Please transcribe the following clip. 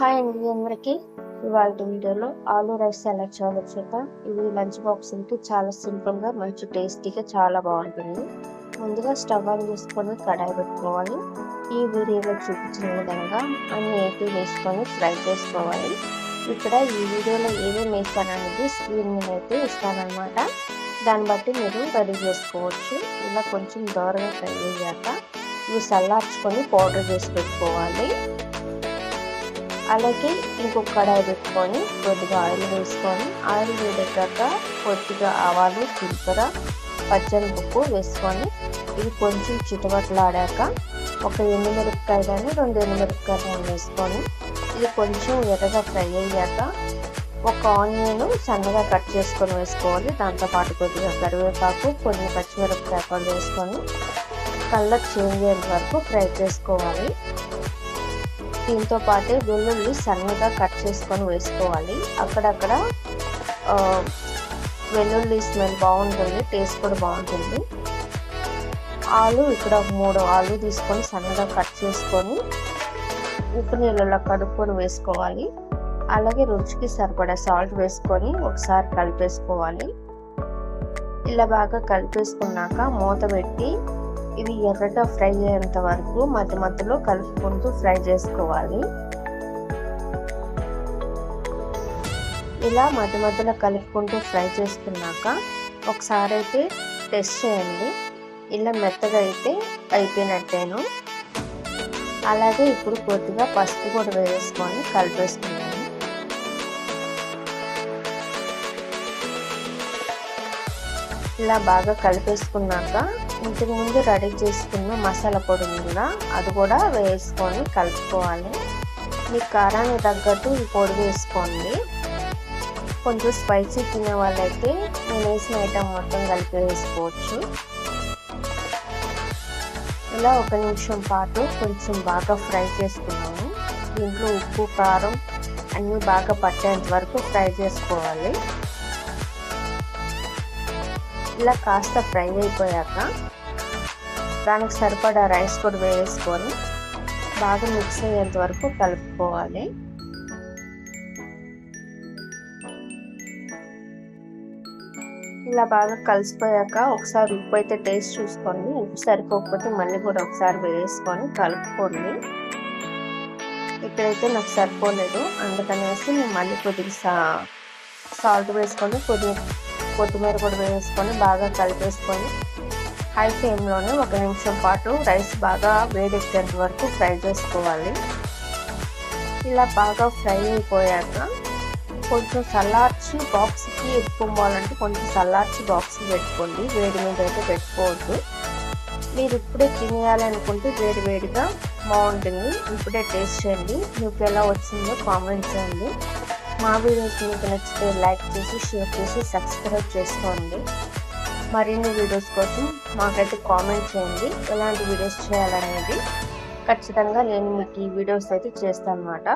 Hi అండి అందరికీ. ఇవాళ వీడియోలో ఆలూ రైస్ ఎలా చేయాలో చూద్దాం. ఇది లంచ్ బాక్స్కి చాలా సింపుల్గా మంచి టేస్టీగా చాలా బాగుంటుంది. ముందుగా స్టవ్ ఆన్ చేసుకొని కడాయి పెట్టుకోవాలి. ఈ వీడియోలో చూపించిన విధంగా అన్ని ఏపీ వేసుకొని ఫ్రై చేసుకోవాలి. ఇక్కడ ఈ వీడియోలో ఏమేమి వేస్తాననేది స్క్రీన్ మీద అయితే ఇస్తానన్నమాట. దాన్ని బట్టి మీరు రెడీ చేసుకోవచ్చు. ఇలా కొంచెం దూరంగా ఫ్రై అయ్యాక ఇవి చల్లార్చుకొని పౌడర్ చేసి పెట్టుకోవాలి. అలాగే ఇంకొక కడాయి పెట్టుకొని కొద్దిగా ఆయిల్ వేసుకొని ఆయిల్ వేడెక్కాక కొద్దిగా ఆవాలు, జీలకర్ర, పచ్చనిపప్పు వేసుకొని ఇవి కొంచెం చిటపట్లాడాక ఒక ఎండుమిరపకాయ కానీ 2 ఎండుమిరపకాయలు వేసుకొని ఇది కొంచెం ఎర్రగా ఫ్రై అయ్యాక ఒక ఆనియన్ సన్నగా కట్ చేసుకొని వేసుకోవాలి. దాంతోపాటు కొద్దిగా కరివేపాకు, కొన్ని పచ్చిమిరపకాయలు వేసుకొని కలర్ చేంజ్ అయ్యేంత వరకు ఫ్రై చేసుకోవాలి. దీంతో పాటే వెల్లుల్లి సన్నగా కట్ చేసుకొని వేసుకోవాలి. అక్కడక్కడ వెల్లుల్లి స్మెల్ బాగుంటుంది, టేస్ట్ కూడా బాగుంటుంది. ఆలు ఇక్కడ 3 ఆలు తీసుకొని సన్నగా కట్ చేసుకొని ఉప్పు నీళ్ళలో కడుక్కొని వేసుకోవాలి. అలాగే రుచికి సరిపడా సాల్ట్ వేసుకొని ఒకసారి కలిపేసుకోవాలి. ఇలా బాగా కలిపేసుకున్నాక మూత పెట్టి ఇవి ఎర్రగా ఫ్రై అయ్యేంత వరకు మధ్య మధ్యలో కలుపుకుంటూ ఫ్రై చేసుకోవాలి. ఇలా మధ్య మధ్యలో కలుపుకుంటూ ఫ్రై చేసుకున్నాక ఒకసారి అయితే టెస్ట్ చేయండి. ఇలా మెత్తగా అయితే అయిపోయినట్టేను. అలాగే ఇప్పుడు కొద్దిగా పసుపు కూడా వేసుకొని కలిపేసుకున్నాను. ఇలా బాగా కలిపేసుకున్నాక ఇంతకు ముందు రెడీ చేసుకున్న మసాలా పొడి కూడా అది కూడా వేసుకొని కలుపుకోవాలి. మీ కారానికి తగ్గట్టు ఈ పొడి వేసుకోండి. కొంచెం స్పైసీ తినే వాళ్ళైతే నేను వేసిన ఐటమ్ మొత్తం కలిపి వేసుకోవచ్చు. ఇలా 1 నిమిషం పాటు కొంచెం బాగా ఫ్రై చేసుకున్నాము. దీంట్లో ఉప్పు, కారం అన్నీ బాగా పట్టేంత వరకు ఫ్రై చేసుకోవాలి. ఇలా కాస్త ఫ్రై అయిపోయాక దానికి సరిపడా రైస్ కూడా వేసుకొని బాగా మిక్స్ అయ్యేంత వరకు కలుపుకోవాలి. ఇలా బాగా కలిసిపోయాక ఒకసారి ఉప్పు అయితే టేస్ట్ చూసుకోండి. ఉప్పు సరిపోకపోతే మళ్ళీ కూడా ఒకసారి వేసుకొని కలుపుకోండి. ఇక్కడైతే నాకు సరిపోలేదు, అందుకనేసి నేను మళ్ళీ కొద్దిగా సాల్ట్ వేసుకొని కొత్తిమీర కూడా వేసుకొని బాగా కలిపేసుకొని హై ఫ్లేమ్లోనే 1 నిమిషం పాటు రైస్ బాగా వేడెక్కేంత వరకు ఫ్రై చేసుకోవాలి. ఇలా బాగా ఫ్రై అయిపోయాక కొంచెం చల్లార్చి బాక్స్కి ఎత్తుకోవాలంటే కొంచెం చల్లార్చి బాక్స్కి పెట్టుకోండి. వేడి మీద అయితే పెట్టుకోవద్దు. మీరు ఇప్పుడే తినేయాలనుకుంటే వేడిగా బాగుంటుంది. ఇప్పుడే టేస్ట్ చేయండి. మీకు ఎలా వచ్చిందో కామెంట్ చేయండి. మా వీడియోస్ మీకు నచ్చితే లైక్ చేసి, షేర్ చేసి, సబ్స్క్రైబ్ చేసుకోండి. మరిన్ని వీడియోస్ కోసం మాకైతే కామెంట్ చేయండి. ఎలాంటి వీడియోస్ చేయాలనేది ఖచ్చితంగా నేను మీకు ఈ వీడియోస్ అయితే చేస్తాను అన్నమాట.